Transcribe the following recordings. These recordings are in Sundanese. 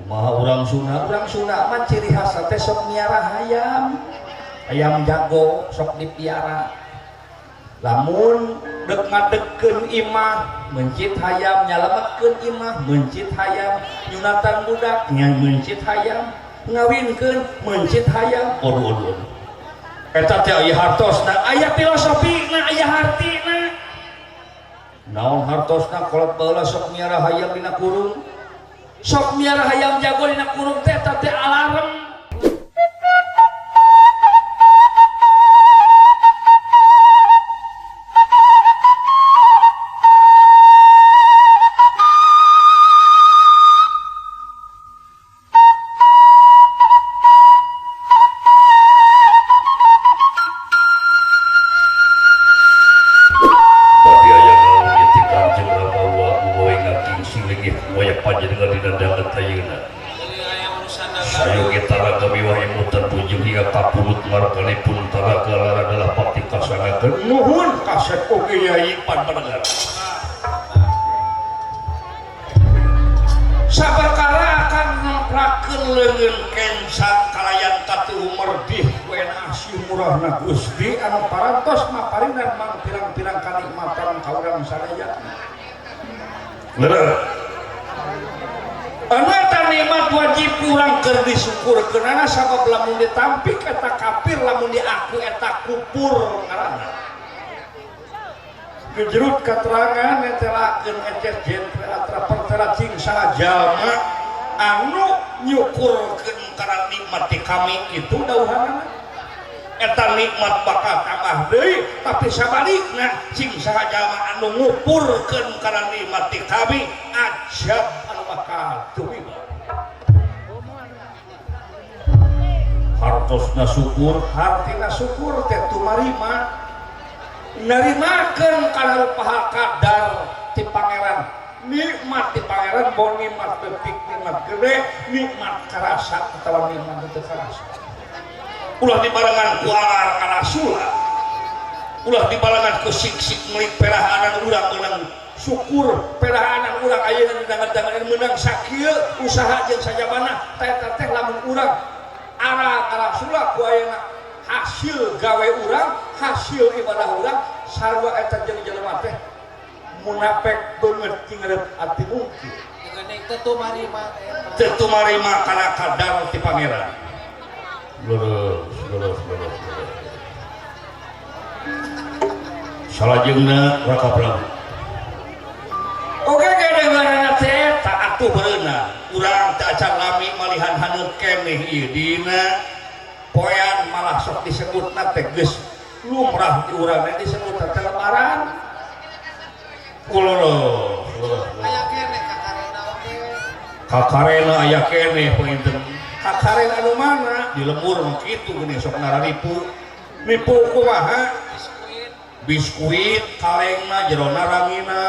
kumaha urang Sunda mah ciri khas teh sok miara ayam jago sok dipiara. Lamun dek ngadegkeun imah mencit hayam, nyalametkeun imah mencit hayam, nyunatan budak nya mencit hayam, ngawinkeun mencit hayam. Aduh eta teh aya hartosna, aya filosofina, aya hartina. Naon hartosna kolot baheula sok miara hayam dina kurung, sok miara hayam jago dina kurung teh eta teh alarm. Nuhun kaset oge yai pan pendengar. Sabakara akan nemprakeun leungeun kensa kalayan katuh merdih wena si murahna Gusti anu parantos maparingan mang pirang-pirang kanikmatan ka urang sadaya. Bener. Anu eta nikmat wajib urang keur disyukurkeunana sabab lamun ditampik eta kafir, lamun diaku eta kufur ngaranna. Kejerut keterangan netelakeun ecer jentre atra pertera cing sajalma anu nyukurkeun kana nikmat ti kami itu dauhanana eta nikmat bakal tambah deui, tapi sabalikna cing sajalma anu ngupurkeun kana nikmat ti kami ajab anu bakal teuing. Hartosna syukur, hartina syukur teh tumarima narimakeun kana paha kadar ti pangeran, nikmat ti pangeran bon nikmat detik, nikmat gede, nikmat karasa atawa nikmat teu karasa. Ulah dibarengan ku alar kalasula, ulah dibarengan ku sik-sik meuli perahanan urang syukur perahanan urang ayeuna dangan-dangan meunang sakieu usaha jeung sajabana eta teh lamun urang ara kalasula ku ayeuna hasil gawe urang, hasil ibadah urang sarua eta jeung jelema teh munafik beungeut cingeureup ati mungkin. Teu tumarima kana kadar ti pangeran. Lurus. Salajengna Raka Prabu. Oke gadengaranna teh tak atuh bereuna. Urang teu acan lami malihan haneup keneh ieu dina poean malah sok disebutna teh geus lumrah di urang disebut teh lebaran. Ulolo. Aya keneh kakarena oge. Kakarena aya keneh pointen. Kakarena anu mana? Di lembur mah kitu geuning sok nararipu. Nipu kumaha? Biskuit kalengna jerona rangina.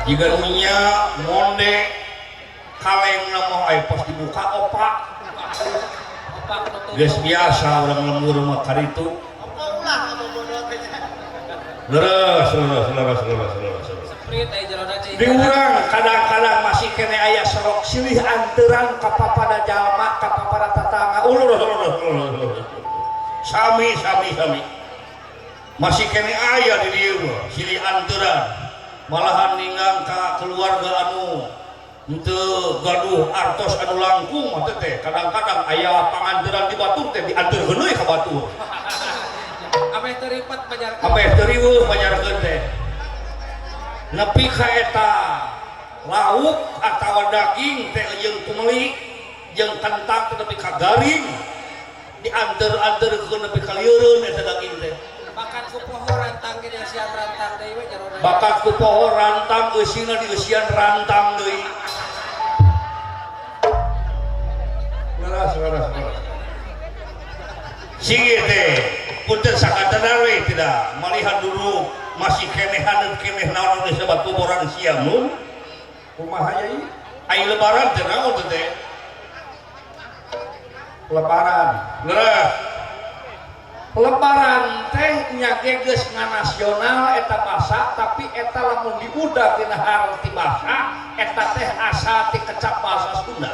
Jika minyak monde kalengna mah aya pas dibuka opak. Geus biasa urang lembur mah kaditu. Opa ulah anu bodoh teh. Leres. Di urang kadang-kadang masih kene aya sorok silih anteuran ka papada jalma, ka papada tatangga. Sami. Masih kene aya di dieu silih anteuran. Malahan ninggang ka keluarga anu henteu gaduh artos anu langkung mah teh kadang-kadang aya panganderan di batur teh dianteurkeun deui ka batur. Ameh teu ripet pajarkeun. Ameh teu riweuh pajarkeun teh. Nepi ka eta lauk atawa daging teh jeung kumeli jeung kentang teh nepi ka garing dianteur-anteurkeun nepi ka lieureun eta daging teh. Bakat ku poho rantang ge dieusian rantang deui we jarona. Bakat ku poho rantang eusina dieusian rantang deui. Leras. Singih teh punten sakatana we tidak malihan dulu masih keneh naon disebut kuburan siang mun. Kumaha yai? Ai lebaran teh naon teh? Lebaran. Leras. lebaran teh nya geus nganasional eta basa tapi eta lamun diudag dina harti basa eta teh asa ti kecap bahasa Sunda.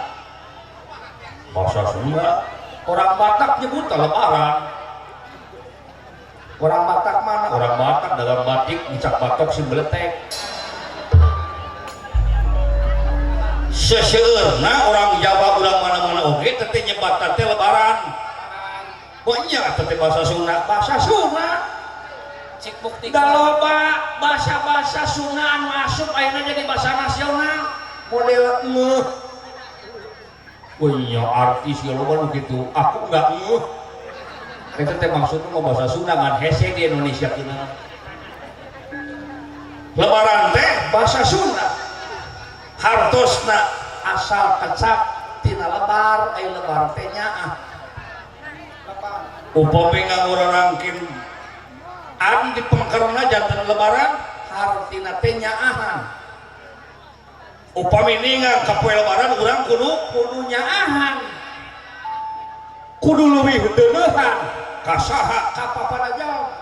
Bahasa Sunda orang Batak nyebut lebaran. Orang Batak mana? Orang Batak dalam batik dicak batok si beletek. Seseueurna orang Jawa urang mana-mana oge teh nyebat teh lebaran. Banyak teh bahasa Sunda, cik bukti da loba bahasa Sunda anu asup ayeuna jadi bahasa nasional model ngeuh. Oh iya artis ya loba nu kitu, aku enggak ngeuh. Eta teh maksudna mah bahasa Sunda ngan hese di Indonesia kina. Lebaran teh bahasa Sunda. Hartosna asal kecap tina lebar, aya lebar teh nyaah. Upami ngangurarangkeun an di pengkerna janten lebaran hartina teh nyaahan. Upami ningang ka poe lebaran urang kudu nyaahan. Kudu leuwih deuneuhan ka saha ka paparaja.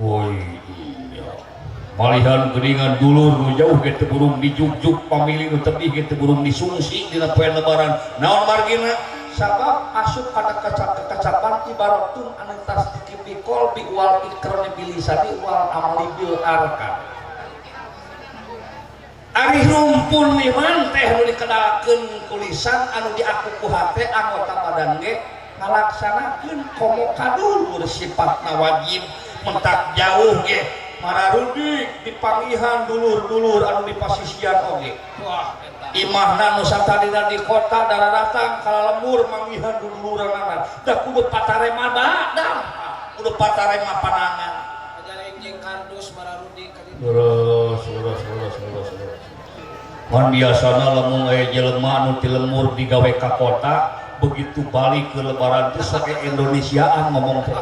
Woi iya. Malihan geuningan dulur nu jauh ge teu burung dijugjug pamili nu tebih ge teu burung disungsi dina poe lebaran. Naon margina? Sabab asup pada kecapan ibaratun anu tas dikipikol bi wal ikroni bilisani wal amali bil arkan. Ari rumpun iman teh nu dikedalkeun kulisan anu diaku ku hate anggota badan ge ngalaksanakeun komo kadulur sifatna wajib mentak jauh ge mararudi dipanggihan dulur-dulur anu di pasisian oge. Wah imahna nu satadina di kota dara datang kala lembur manggihan duluranana da kudu patarema dadang kudu patarema panangan ajaring jeung kardus mararudi ka ditu terus mun biasana lamun aya jelema anu ti lembur digawe ka kota begitu balik ke lebaran teh sok Indonesiaan ngomong teh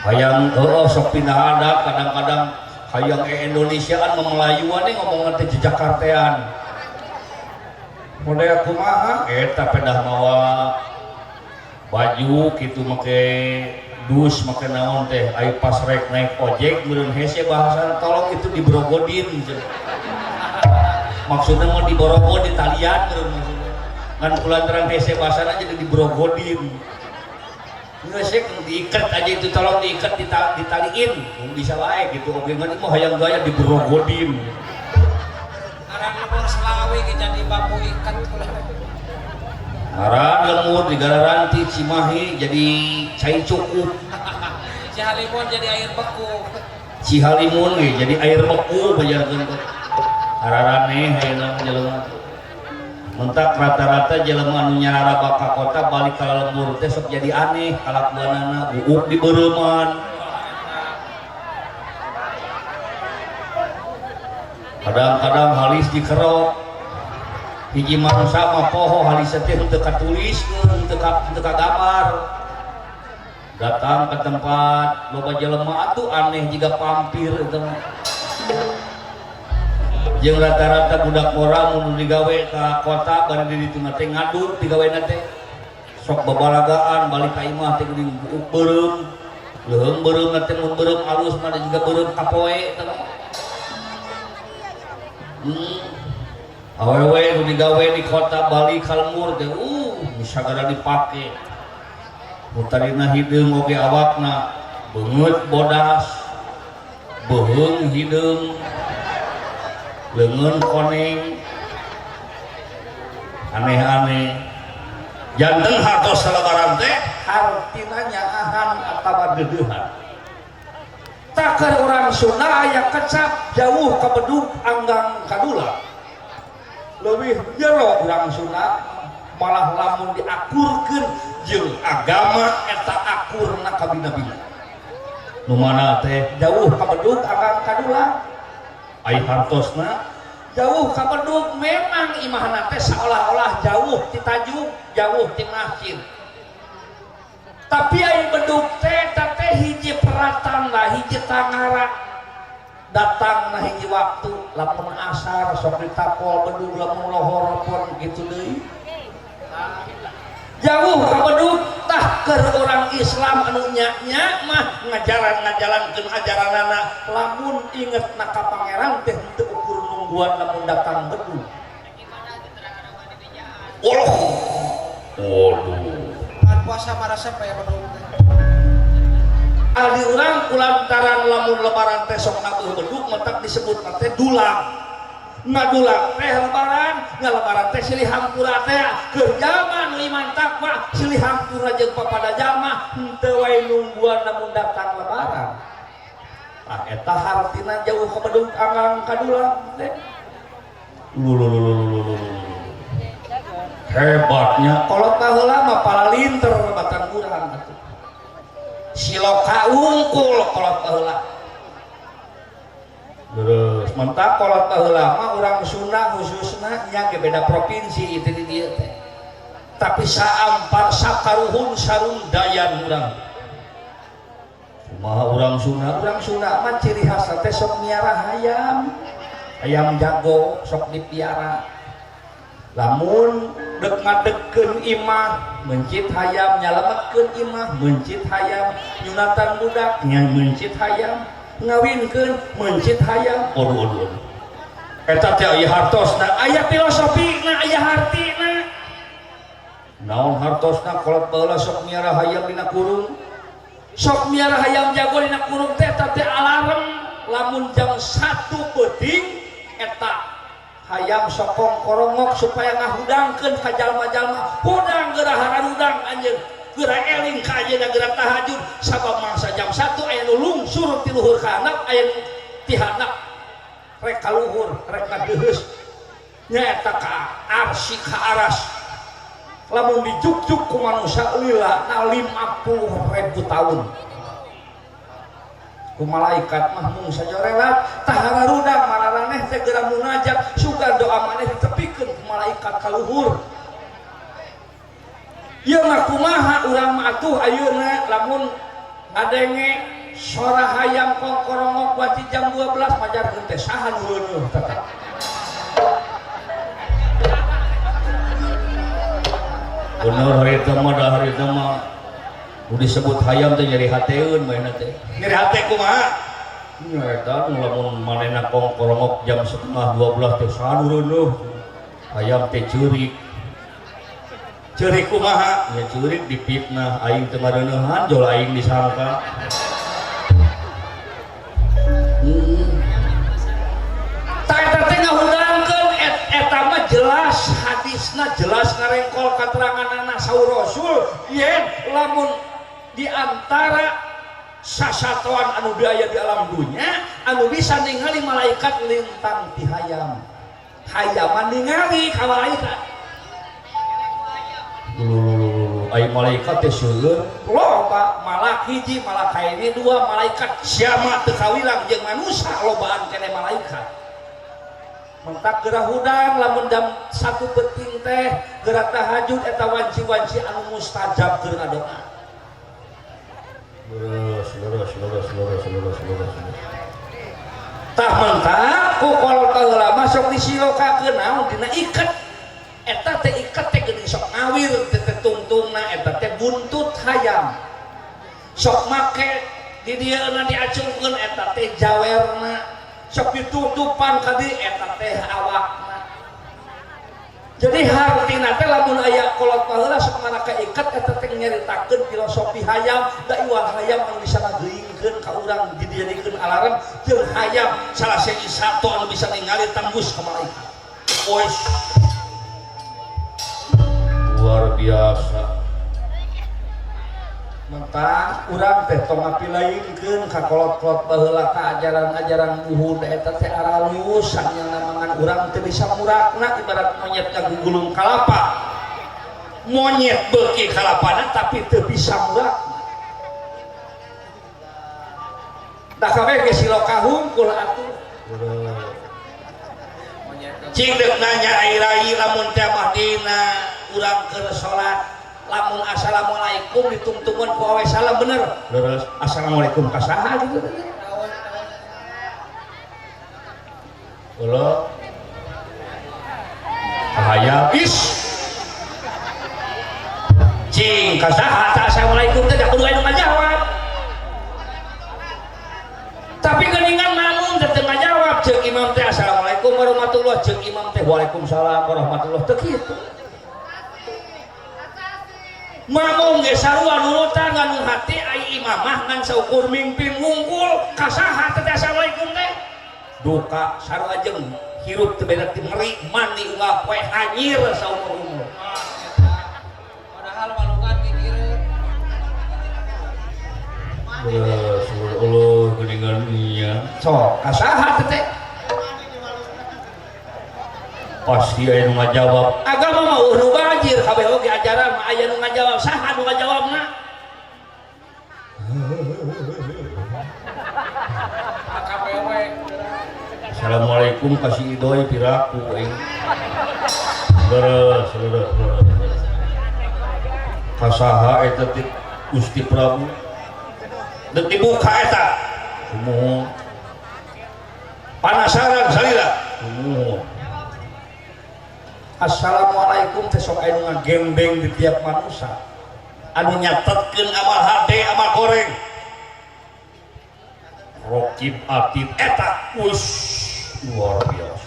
hayang sok pindah adat kadang-kadang hayang Indonesiaan Melayuan ngomong teh Jakartaan model kumaha eta pedah mawa baju kitu make dus make naon teh aya pas rek naik ojek meureun hese bahasa tolong itu diborogodin maksudna mau diborogod di talian meureun maksudna ngan kulantaran hese bahasana jadi diborogodin ngesek diikat aja itu tolong diikat ditaliin bisa wae gitu oke ngan mau hayang gaya diborogodin arang lemur Selawi jadi bambu ikat arang lemur digararanti Cimahi jadi cai cukup Cihalimun jadi air beku Cihalimun jadi air beku bajarkeun araraneh hayeuna jelema mentak rata-rata jelema anu nyarara ka kota balik ka lembur teh sok jadi aneh kalakuanana buuk di beureman kadang-kadang halis dikerok hiji manusia mah poho halis teh teu katuliskeun teu kagambar datang ke tempat loba jelema atuh aneh jiga pampir eta jeung rata-rata budak orang mun digawe ka kota bari di ditu teh ngaduk digaweuna teh sok babalagaan balik ka imah teh geuning buuk beureum leuheung beureum teh mun beureum alus mah juga beureum kapoe teh awewe nu digawe di kota balik ka lembur teh misagara dipake mutarina hideung oge awakna beungeut bodas beuheung hideung leungeun koneng aneh-aneh janten hartos lebaran teh artina nyaahan atawa deudeuhan takar urang Sunda aya kecap jauh ka bedug anggang kadula leuwih jero urang Sunda malah lamun diakurkeun jeung agama eta akurna ka bina-bina nu mana teh jauh ka bedug anggang kadula ai hartosna jauh ka bedug memang imahna teh seolah-olah jauh ti Tajuk jauh ti Masjid tapi ai bedug teh hiji pratanda hiji tangara datang na hiji waktu lamun asar sok ditapol bedug lamun lohor pun kitu deui jauh ka bedug tah keur orang Islam anu nya mah ngajalan-ngajalankeun ajaranana lamun inget ka pangeran teh teu ukur nungguan lamun datang bedug. Waduh. Puasa marasa ya bedug. Aldi urang kulantaran lamun lebaran teh sok nabuh bedug mentak disebut teh dulang. Ngadulang teh lebaran, ngalebaran teh silih hampura teh keur jalma nu iman takwa silih hampura jeung papada jalma henteu wae nungguan lamun datang lebaran. Tah eta hartina jauh ka bedug anggang kadulang teh. Hebatnya kolot baheula mah palalinter batan urang atuh. Siloka ungkul kolot baheula. Terus mentak kolot baheula mah urang Sunda khususna nya ge beda provinsi itu di dieu teh. Tapi saampar sakaruhun sarundayan urang. Kumaha urang Sunda mah ciri khas teh sok miara hayam jago sok dipiara. Lamun dek ngadegkeun imah mencit hayam nyalametkeun imah mencit hayam nyunatan budak nya mencit hayam ngawinkeun mencit hayam. Aduh eta teh aya hartosna aya filosofina aya hartina. Naon hartosna kolot baheula sok miara hayam dina kurung sok miara hayam jago dina kurung teh eta teh alarm lamun jam 1 peuting eta hayam sokong korongok supaya ngahudangkeun ka jalma-jalma hudang geura harudang anjeun geura eling ka ajeuna geura tahajud sabab mangsa jam 1 aya nu lungsur ti luhur ka handap aya nu ti handap rek ka luhur rek ka deuheus nya eta ka arsy ka aras lamun dijuk-juk ku manusia lila na 50.000 tahun ku malaikat mah mung sajorelat tah harudang mararaneh teh geura munajat sugan doa maneh ditepikeun ku malaikat ka luhur. Ieu mah kumaha urang mah atuh ayeuna lamun ngadenge sora hayam kongkorongok wati jam 12 majarkeun teh saha nu reuneuh tetep. Bener hari itu mah udah disebut hayam teh nyeri hateun mainna teh. Nyeri hate kumaha? Nya eta lamun manehna kongkorongok jam 11:30 teh saha nu reuneuh. Hayam teh ceurik. Ceurik kumaha? Ya ceurik dipitnah aing teu ngareuneuhan jol aing disangka. Tah eta teh ngahudangkeun eta mah jelas hadisna jelas ngarengkol kateranganna saur Rasul yen lamun di antara sasatoan anu daya di alam dunia anu bisa ningali malaikat lintang ti hayam hayaman ningali ka malaikat ai malaikat teh seueur loba malak hiji malak kaini dua malaikat siama teu kawilang jeung manusia lobaan keneh malaikat mentak geura hudang lamun jam 1 peuting teh geura tahajud eta wanci-wanci anu mustajab keur ngadoa. Lurus. Tah mentak ku kolot baheula mah sok disilokakeun naon dina iket. Eta teh iket teh geuning sok ngawir teh tungtungna eta teh buntut hayam. Sok make di dieuna diacungkeun eta teh jawerna. Sok ditutupan ka dieu eta teh awakna. Jadi hartina teh lamun aya kolot baheula sok manaka iket eta teh nyaritakeun filosofi hayam da iwal hayam anu bisa ngageuingkeun ka urang dijadikeun alarm jeung hayam salah siji sato anu bisa ningali tembus ka malaikat. Ois luar biasa. Maka urang teh tong ngapilainkeun ka kolot-kolot baheula ka ajaran-ajaran buhud eta teh aralus sanyana mangan urang teu bisa murakna ibarat monyet ngagugulung kalapa. Monyet beuki kalapana tapi teu bisa murakna. Da kabeh ge siloka hungkul atuh. Cing deuk nanya ai lamun teh mah dina urang keur salat lamun assalamualaikum ditungtungan ku awe salam bener leres assalamualaikum ka saha gitu ulo hayam is Ing kasaha assalamualaikum teh da kudu anu ngajawab. Tapi geuningan namun teu ngajawab jeung imam teh assalamualaikum warahmatullahi jeung imam teh waalaikumsalam warahmatullahi teu kitu. Mamong ge sarua nurutan nganu hati ai imamah ngan saukur mingpin ngungkul kasaha teh assalamualaikum teh duka sarua jeung hirup teu beda ti ngeri mandi unggal poe hanyir saumur umur. Padahal walungan kikireun. Allah geuningan iya. So, kasaha teh? Pasti aya nu ngajawab. Agama mah nu bajir kabeh oge ajaran mah aya nu ngajawab. Saha nu ngajawabna? KPW. Assalamualaikum kasih idoy piraku aing. Leres. Kasaha eta ti Gusti Prabu? Deuk dibuka eta. Kumoho? Panasaran salila. Kumoho? Assalamualaikum teh sok aya nu ngagembeng di tiap manusia. Anu nyatetkeun amal hade amal goreng. Rokib atib eta luar biasa.